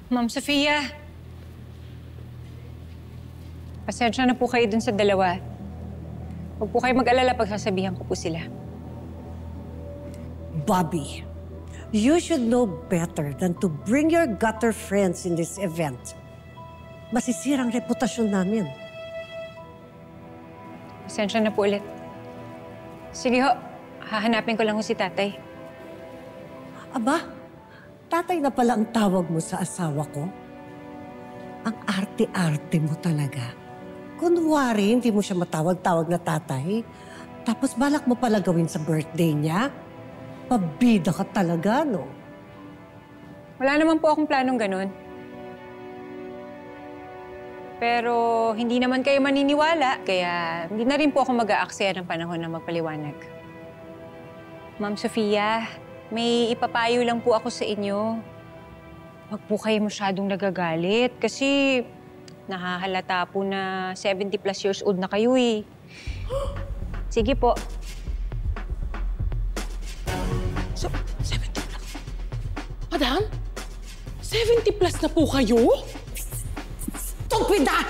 Ma'am Sofia, pasensya na po kayo dun sa dalawa. Huwag po kayo mag-alala pag sasabihan ko po sila. Bobby, you should know better than to bring your gutter friends in this event. Masisirang reputasyon namin. Pasensya na po ulit. Sige ho, hahanapin ko lang ho si tatay. Aba, tatay na pala ang tawag mo sa asawa ko? Ang arte-arte mo talaga. Kunwari, hindi mo siya matawag-tawag na tatay. Tapos balak mo pala gawin sa birthday niya? Pabida ka talaga, no? Wala naman po akong planong ganun. Pero hindi naman kayo maniniwala, kaya hindi na rin po ako mag-aaksaya ng panahon na magpaliwanag. Ma'am Sofia, may ipapayo lang po ako sa inyo. Huwag po kayo masyadong nagagalit kasi nahahalata po na 70 plus years old na kayo eh. Sige po. 70 plus? Madam? 70 plus na po kayo? Stupida!